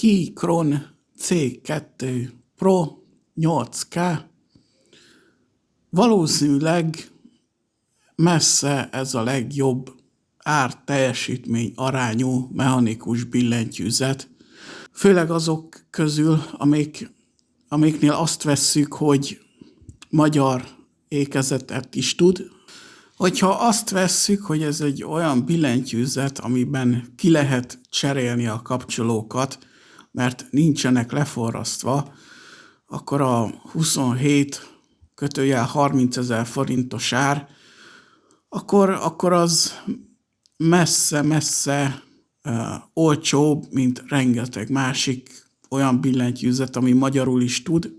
Keychron C2 Pro 8K. Valószínűleg messze ez a legjobb ár-teljesítmény arányú mechanikus billentyűzet. Főleg azok közül, amiknél azt vesszük, hogy magyar ékezetet is tud. Hogyha azt vesszük, hogy ez egy olyan billentyűzet, amiben ki lehet cserélni a kapcsolókat, mert nincsenek leforrasztva, akkor a 27-30 000 forintos ár, akkor az messze-messze olcsóbb, mint rengeteg másik olyan billentyűzet, ami magyarul is tud.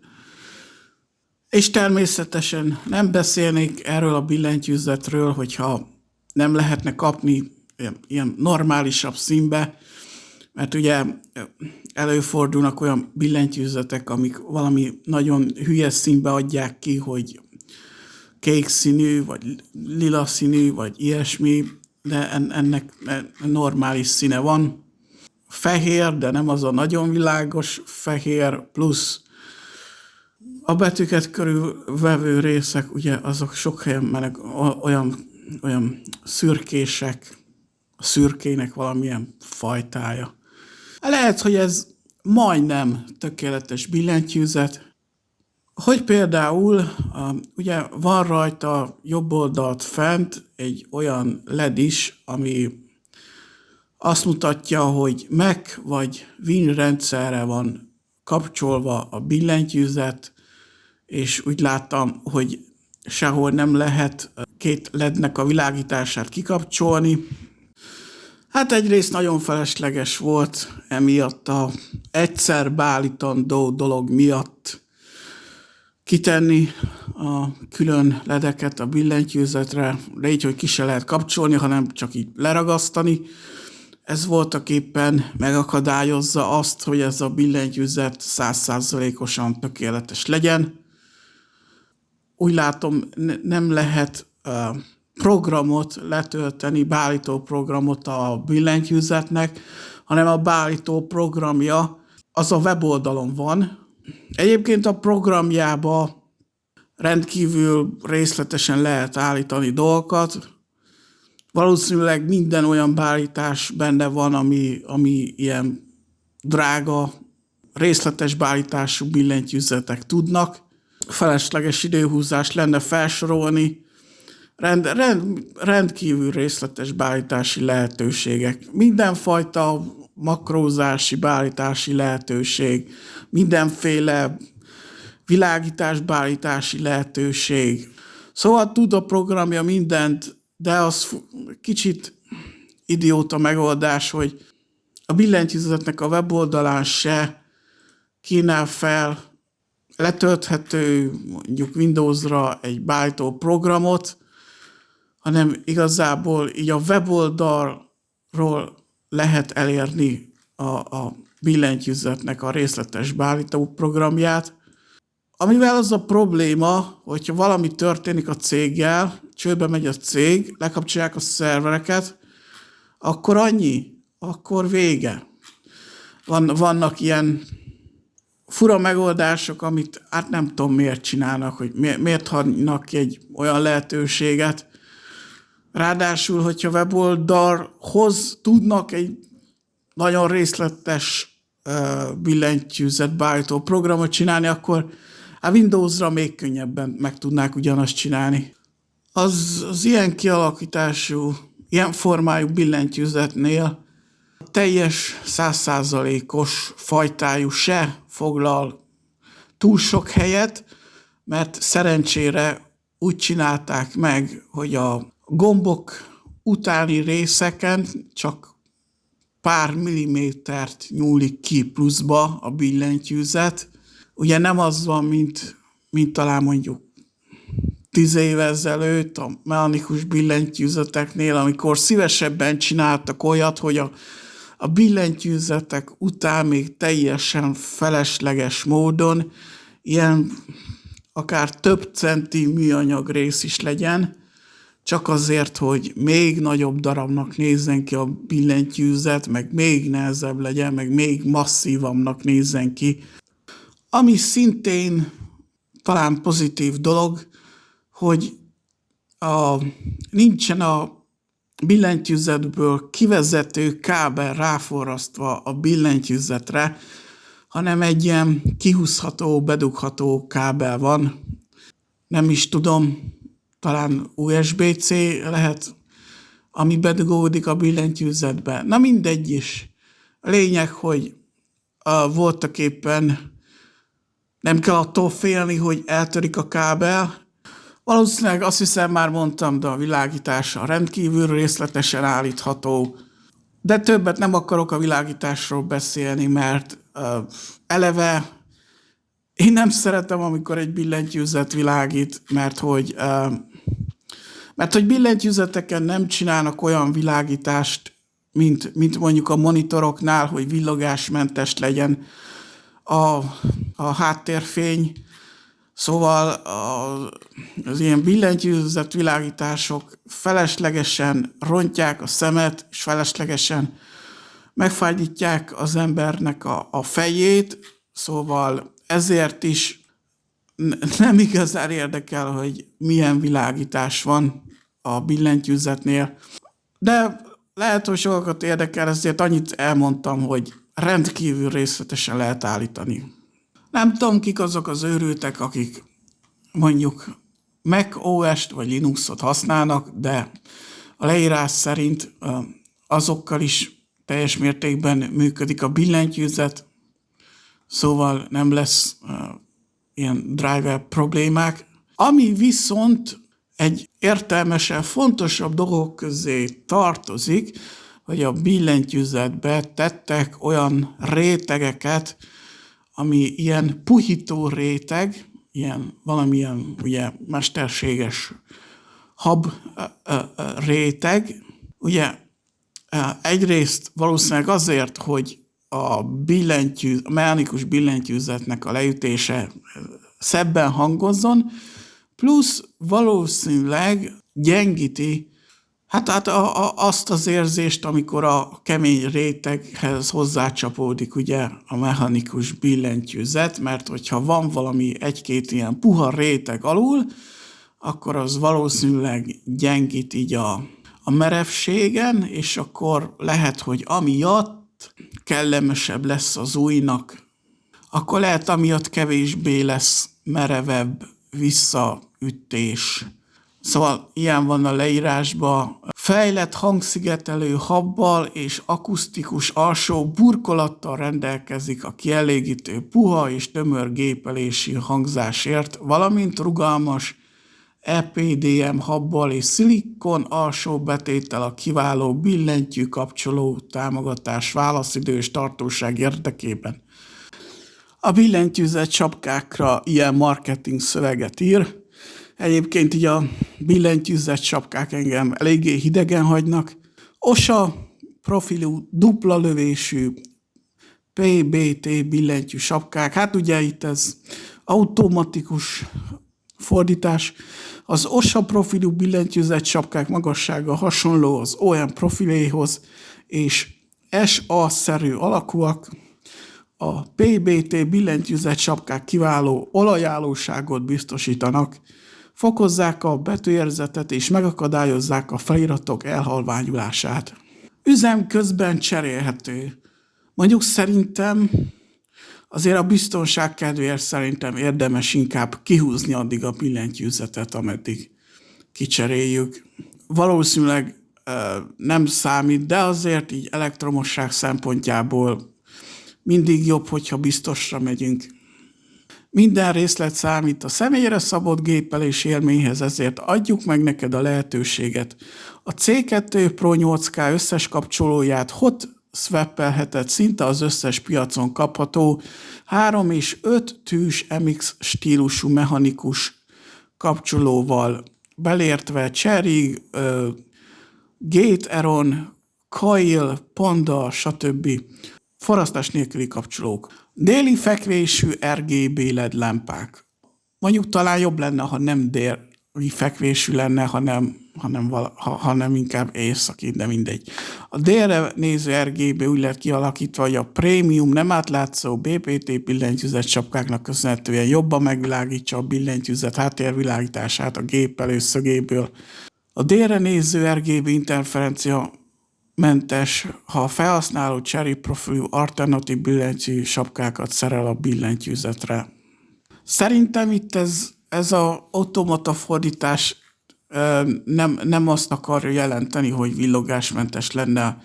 És természetesen nem beszélnék erről a billentyűzetről, hogyha nem lehetne kapni ilyen normálisabb színbe, mert ugye előfordulnak olyan billentyűzetek, amik valami nagyon hülye színbe adják ki, hogy kék színű, vagy lila színű, vagy ilyesmi, de ennek normális színe van. Fehér, de nem az a nagyon világos fehér, plusz a betűket körülvevő részek, ugye azok sok helyen mennek olyan szürkések, a szürkének valamilyen fajtája. Lehet, hogy ez majdnem tökéletes billentyűzet, hogy például ugye van rajta jobb oldalt fent egy olyan LED is, ami azt mutatja, hogy Mac vagy Win rendszerre van kapcsolva a billentyűzet, és úgy láttam, hogy sehol nem lehet két LED-nek a világítását kikapcsolni. Hát egyrészt nagyon felesleges volt emiatt a egyszer beállítandó dolog miatt kitenni a külön ledeket a billentyűzetre, de így, hogy ki se lehet kapcsolni, hanem csak így leragasztani. Ez voltaképpen megakadályozza azt, hogy ez a billentyűzet 100%-osan tökéletes legyen. Úgy látom, nem lehet programot letölteni, beállító programot a billentyűzetnek, hanem a beállító programja az a weboldalon van. Egyébként a programjába rendkívül részletesen lehet állítani dolgokat. Valószínűleg minden olyan beállítás benne van, ami ilyen drága, részletes beállítású billentyűzetek tudnak. Felesleges időhúzás lenne felsorolni. Rendkívül részletes beállítási lehetőségek. Mindenfajta makrózási beállítási lehetőség, mindenféle világítás beállítási lehetőség. Szóval tud a programja mindent, de az kicsit idióta megoldás, hogy a billentyűzetnek a weboldalán se kínál fel letölthető mondjuk Windowsra egy beállító programot, hanem igazából így a weboldalról lehet elérni a billentyűzetnek a részletes beállító programját. Amivel az a probléma, hogyha valami történik a céggel, csődbe megy a cég, lekapcsolják a szervereket, akkor annyi, akkor vége. Vannak ilyen fura megoldások, amit hát nem tudom miért csinálnak, hogy miért hagynak ki egy olyan lehetőséget. Ráadásul, hogyha weboldalhoz tudnak egy nagyon részletes billentyűzet beállító programot csinálni, akkor a Windowsra még könnyebben meg tudnák ugyanazt csinálni. Az ilyen kialakítású, ilyen formájú billentyűzetnél a teljes 100%-os fajtájú se foglal túl sok helyet, mert szerencsére úgy csinálták meg, hogy a gombok utáni részeken csak pár millimétert nyúlik ki pluszba a billentyűzet. Ugye nem az van, mint talán mondjuk 10 évvel ezelőtt a mechanikus billentyűzeteknél, amikor szívesebben csináltak olyat, hogy a billentyűzetek után még teljesen felesleges módon ilyen akár több centi műanyag rész is legyen, csak azért, hogy még nagyobb darabnak nézzen ki a billentyűzet, meg még nehezebb legyen, meg még masszívabbnak nézzen ki. Ami szintén talán pozitív dolog, hogy nincsen a billentyűzetből kivezető kábel ráforrasztva a billentyűzetre, hanem egy ilyen kihúzható, bedugható kábel van. Nem is tudom, talán USB-C lehet, ami bedugódik a billentyűzetbe. Na mindegy is. A lényeg, hogy voltak éppen nem kell attól félni, hogy eltörik a kábel. Valószínűleg azt hiszem már mondtam, de a világítása rendkívül részletesen állítható. De többet nem akarok a világításról beszélni, mert eleve én nem szeretem, amikor egy billentyűzet világít, mert hogy billentyűzeteken nem csinálnak olyan világítást, mint mondjuk a monitoroknál, hogy villogásmentes legyen a háttérfény. Szóval az ilyen billentyűzet világítások feleslegesen rontják a szemet, és feleslegesen megfájdítják az embernek a fejét, szóval ezért is nem igazán érdekel, hogy milyen világítás van a billentyűzetnél. De lehet, hogy sokakat érdekel, ezért annyit elmondtam, hogy rendkívül részletesen lehet állítani. Nem tudom, kik azok az őrültek, akik mondjuk Mac OS-t vagy Linuxot használnak, de a leírás szerint azokkal is teljes mértékben működik a billentyűzet, szóval nem lesz ilyen driver problémák. Ami viszont egy értelmesen fontosabb dolgok közé tartozik, hogy a billentyűzetbe tettek olyan rétegeket, ami ilyen puhító réteg, ilyen valamilyen ugye mesterséges hab réteg. Ugye egyrészt valószínűleg azért, hogy a mechanikus billentyűzetnek a leütése szebben hangozzon, plusz valószínűleg gyengíti azt az érzést, amikor a kemény réteghez hozzácsapódik ugye a mechanikus billentyűzet, mert hogyha van valami egy-két ilyen puha réteg alul, akkor az valószínűleg gyengít így a merevségen, és akkor lehet, hogy amiatt kellemesebb lesz az ujjnak, akkor lehet amiatt kevésbé lesz merevebb visszaütés. Szóval ilyen van a leírásban. Fejlett hangszigetelő habbal és akusztikus alsó burkolattal rendelkezik a kielégítő puha és tömör gépelési hangzásért, valamint rugalmas EPDM habbal és szilikon alsó betéttel a kiváló billentyű kapcsoló támogatás válaszidő és tartóság érdekében. A billentyűzet sapkákra ilyen marketing szöveget ír. Egyébként így a billentyűzet sapkák engem eléggé hidegen hagynak. OSA profilú, dupla lövésű PBT billentyű sapkák. Hát ugye itt ez automatikus fordítás. Az OSA profilú billentyűzet sapkák magassága hasonló az OM profiléhoz, és SA-szerű alakúak. A PBT billentyűzet sapkák kiváló olajállóságot biztosítanak, fokozzák a betűérzetet és megakadályozzák a feliratok elhalványulását. Üzem közben cserélhető. Mondjuk szerintem azért a biztonság kedvéért szerintem érdemes inkább kihúzni addig a billentyűzetet, ameddig kicseréljük. Valószínűleg nem számít, de azért így elektromosság szempontjából mindig jobb, hogyha biztosra megyünk. Minden részlet számít a személyre szabott gépelés élményhez, ezért adjuk meg neked a lehetőséget. A C2 Pro 8K összes kapcsolóját hot swap-elheted szinte az összes piacon kapható 3 és 5 tűs MX stílusú mechanikus kapcsolóval, belértve Cherry, Gate-Eron, Coil, Panda, stb. Forrasztás nélküli kapcsolók. Déli fekvésű RGB LED lámpák. Mondjuk talán jobb lenne, ha nem fekvésű lenne, hanem inkább északi, de mindegy. A délre néző RGB úgy lett kialakítva, hogy a prémium nem átlátszó BPT billentyűzet sapkáknak köszönhetően jobban megvilágítsa a billentyűzet háttérvilágítását a gép előszögéből. A délre néző RGB interferencia mentes, ha a felhasználó cherry profilú alternatív billentyű sapkákat szerel a billentyűzetre. Szerintem itt ez az automata fordítás nem azt akarja jelenteni, hogy villogásmentes lenne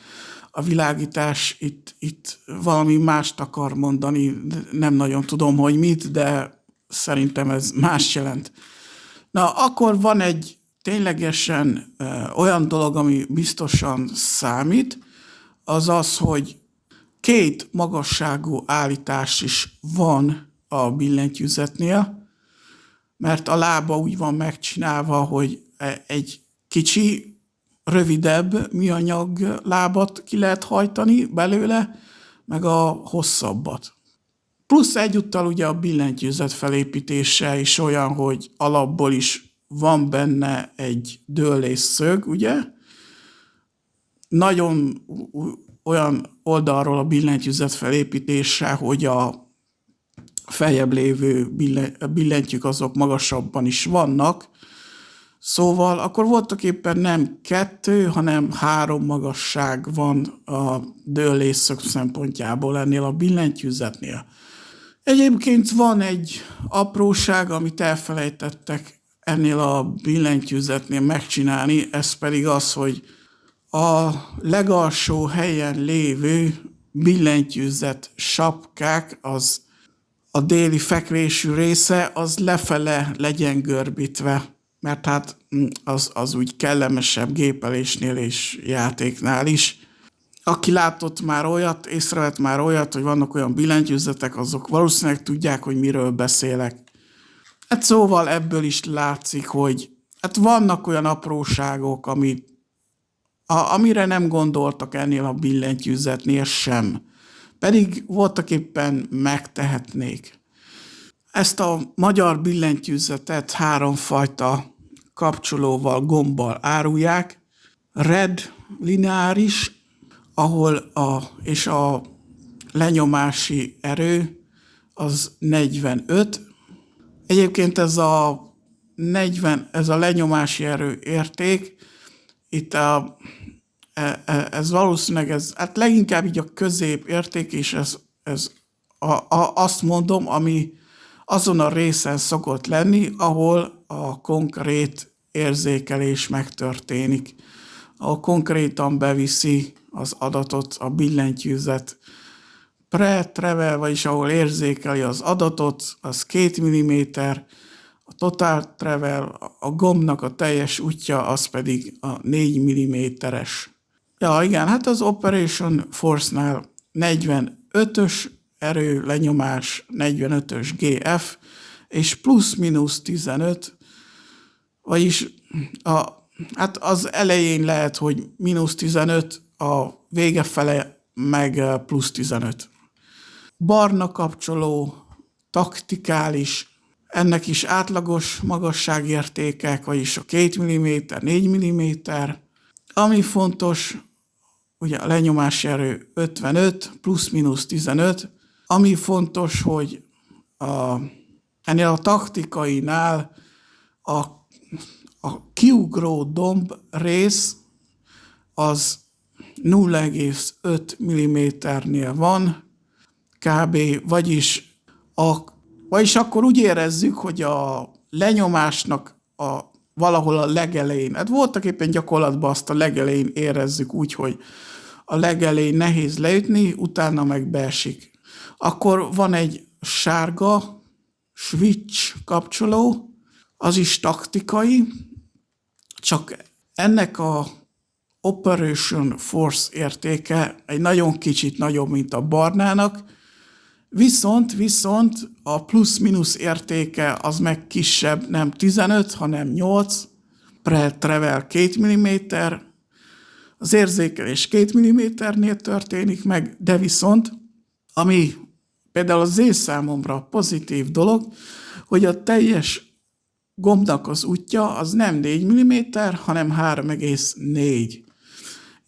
a világítás. Itt valami mást akar mondani, nem nagyon tudom, hogy mit, de szerintem ez más jelent. Na, akkor van egy ténylegesen olyan dolog, ami biztosan számít, az az, hogy két magasságú állítás is van a billentyűzetnél, mert a lába úgy van megcsinálva, hogy egy kicsi, rövidebb műanyag lábat ki lehet hajtani belőle, meg a hosszabbat. Plusz egyúttal ugye a billentyűzet felépítése is olyan, hogy alapból is van benne egy dőlésszög, ugye? Nagyon olyan oldalról a billentyűzet felépítése, hogy a feljebb lévő billentyűk azok magasabban is vannak, szóval akkor voltak éppen nem 2, hanem 3 magasság van a dőlésszög szempontjából ennél a billentyűzetnél. Egyébként van egy apróság, amit elfelejtettek ennél a billentyűzetnél megcsinálni, ez pedig az, hogy a legalsó helyen lévő billentyűzet sapkák, az a déli fekvésű része, az lefele legyen görbítve, mert hát az úgy kellemesebb gépelésnél és játéknál is. Aki látott már olyat, észrevett már olyat, hogy vannak olyan billentyűzetek, azok valószínűleg tudják, hogy miről beszélek. Hát szóval ebből is látszik, hogy hát vannak olyan apróságok, amire nem gondoltak ennél a billentyűzetnél sem. Pedig voltak éppen megtehetnék. Ezt a magyar billentyűzetet 3 fajta kapcsolóval, gombbal árulják. Red lineáris, ahol a lenyomási erő az 45. Egyébként ez a lenyomási erő érték, itt ez valószínűleg hát leginkább így a középérték, és ez azt mondom, ami azon a részen szokott lenni, ahol a konkrét érzékelés megtörténik. Ahol konkrétan beviszi az adatot a billentyűzet. Pre-travel, vagyis ahol érzékeli az adatot, az 2 mm, a total travel, a gombnak a teljes útja, az pedig a 4 mm-es. Ja, igen, hát az Operation Force-nál 45-ös erő, lenyomás, 45-ös GF, és plusz-minusz 15, vagyis hát az elején lehet, hogy mínusz 15, a vége fele meg plusz 15. Barna kapcsoló, taktikális, ennek is átlagos magasságértékek, vagyis a 2 mm, 4 mm. Ami fontos, ugye a lenyomási erő 55, plusz-minusz 15. Ami fontos, hogy ennél a taktikainál a kiugró domb rész az 0,5 mm-nél van, kb. Vagyis akkor úgy érezzük, hogy a lenyomásnak valahol a legelején, hát voltak éppen gyakorlatban azt a legelején érezzük úgy, hogy a legelején nehéz leütni, utána meg beesik. Akkor van egy sárga switch kapcsoló, az is taktikai, csak ennek a Operation Force értéke egy nagyon kicsit nagyobb, mint a barnának, viszont a plusz-minusz értéke az meg kisebb, nem 15, hanem 8, pre-travel 2 mm, az érzékelés 2 mm-nél történik meg, de viszont, ami például az én számomra pozitív dolog, hogy a teljes gombnak az útja az nem 4 mm, hanem 3,4.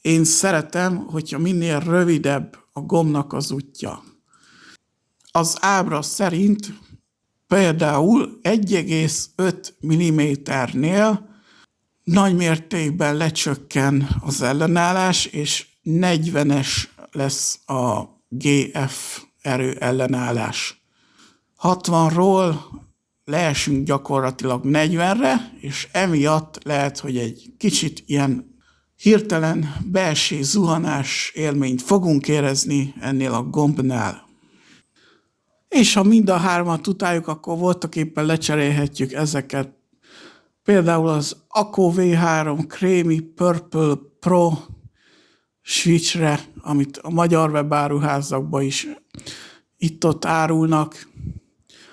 Én szeretem, hogyha minél rövidebb a gombnak az útja. Az ábra szerint például 1,5 mm-nél nagy mértékben lecsökken az ellenállás, és 40-es lesz a GF erő ellenállás. 60-ról leesünk gyakorlatilag 40-re, és emiatt lehet, hogy egy kicsit ilyen hirtelen belső zuhanás élményt fogunk érezni ennél a gombnál. És ha mind a hármat utáljuk, akkor voltaképpen lecserélhetjük ezeket. Például az Akko V3 Creamy Purple Pro switchre, amit a magyar webáruházakban is itt-ott árulnak.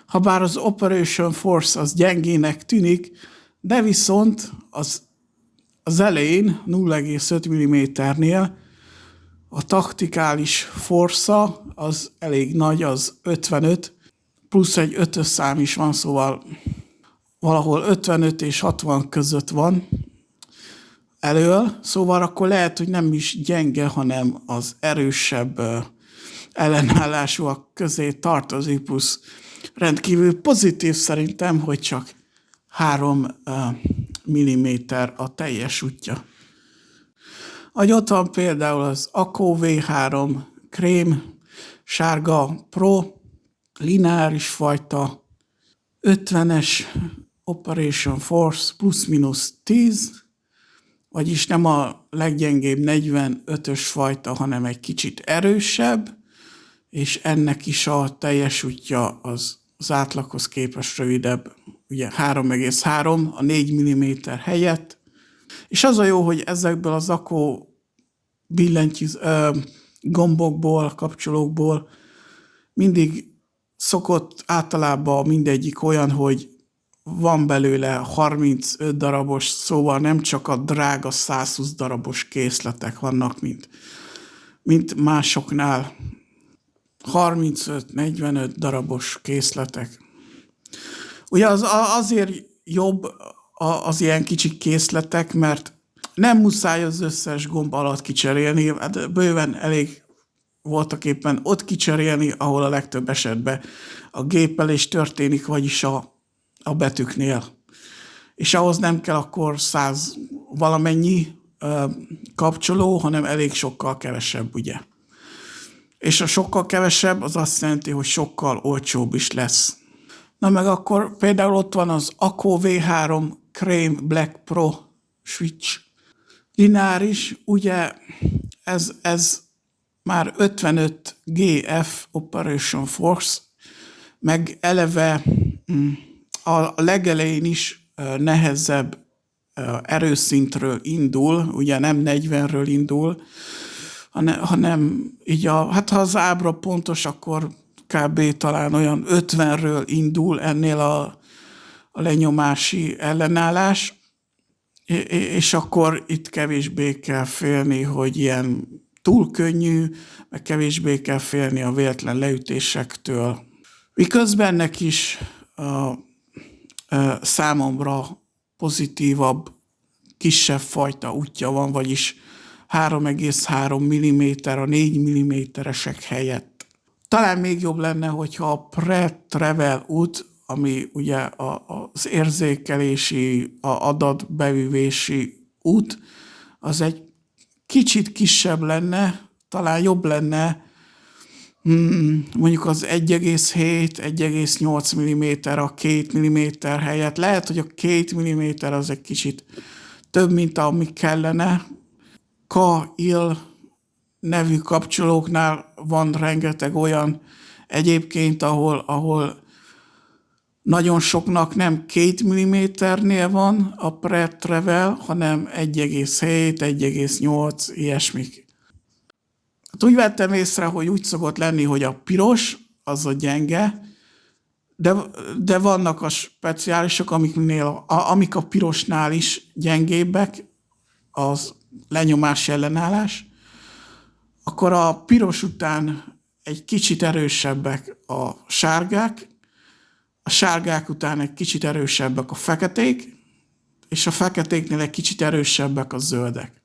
Habár az Operation Force az gyengének tűnik, de viszont az elején 0,5 mm-nél a taktikális força az elég nagy, az 55, plusz egy 5-ös szám is van, szóval valahol 55 és 60 között van elől, szóval akkor lehet, hogy nem is gyenge, hanem az erősebb ellenállásúak közé tartozik, plusz rendkívül pozitív szerintem, hogy csak 3 mm a teljes útja. Ahogy ott van például az Akko V3 Krém sárga Pro lineáris fajta 50-es Operation Force plusz-minusz 10, vagyis nem a leggyengébb 45-ös fajta, hanem egy kicsit erősebb, és ennek is a teljes útja az átlaghoz képest rövidebb, ugye 3,3 a 4 mm helyett. És az a jó, hogy ezekből az Akko gombokból, kapcsolókból mindig szokott általában mindegyik olyan, hogy van belőle 35 darabos, szóval nem csak a drága 120 darabos készletek vannak, mint másoknál. 35-45 darabos készletek. Ugye azért jobb az ilyen kicsi készletek, mert nem muszáj az összes gomb alatt kicserélni, hát bőven elég voltaképpen ott kicserélni, ahol a legtöbb esetben a gépelés történik, vagyis a betűknél. És ahhoz nem kell akkor 100 valamennyi kapcsoló, hanem elég sokkal kevesebb, ugye. És a sokkal kevesebb az azt jelenti, hogy sokkal olcsóbb is lesz. Na meg akkor például ott van az Akko V3 Cream Black Pro Switch lineáris, ugye ez már 55 GF Operation Force, meg eleve a legelején is nehezebb erőszintről indul, ugye nem 40-ről indul, hanem így hát ha az ábra pontos, akkor kb. Talán olyan 50-ről indul ennél a lenyomási ellenállás, és akkor itt kevésbé kell félni, hogy ilyen túl könnyű, meg kevésbé kell félni a véletlen leütésektől. Miközben ennek is számomra pozitívabb, kisebb fajta útja van, vagyis 3,3 mm a 4 mm-esek helyett. Talán még jobb lenne, hogyha a pre-travel út, ami ugye az érzékelési, a adatbevűvési út, az egy kicsit kisebb lenne, talán jobb lenne, mondjuk az 1,7-1,8 mm a 2 mm helyett. Lehet, hogy a 2 mm az egy kicsit több, mint ami kellene. K-IL nevű kapcsolóknál van rengeteg olyan egyébként, ahol nagyon soknak nem 2 mm-nél van a pre-travel, hanem 1,7, 1,8, ilyesmik. Hát úgy vettem észre, hogy úgy szokott lenni, hogy a piros, az a gyenge, de vannak a speciálisok, amik a pirosnál is gyengébbek, az lenyomás ellenállás, akkor a piros után egy kicsit erősebbek a sárgák, a sárgák után egy kicsit erősebbek a feketék, és a feketéknél egy kicsit erősebbek a zöldek.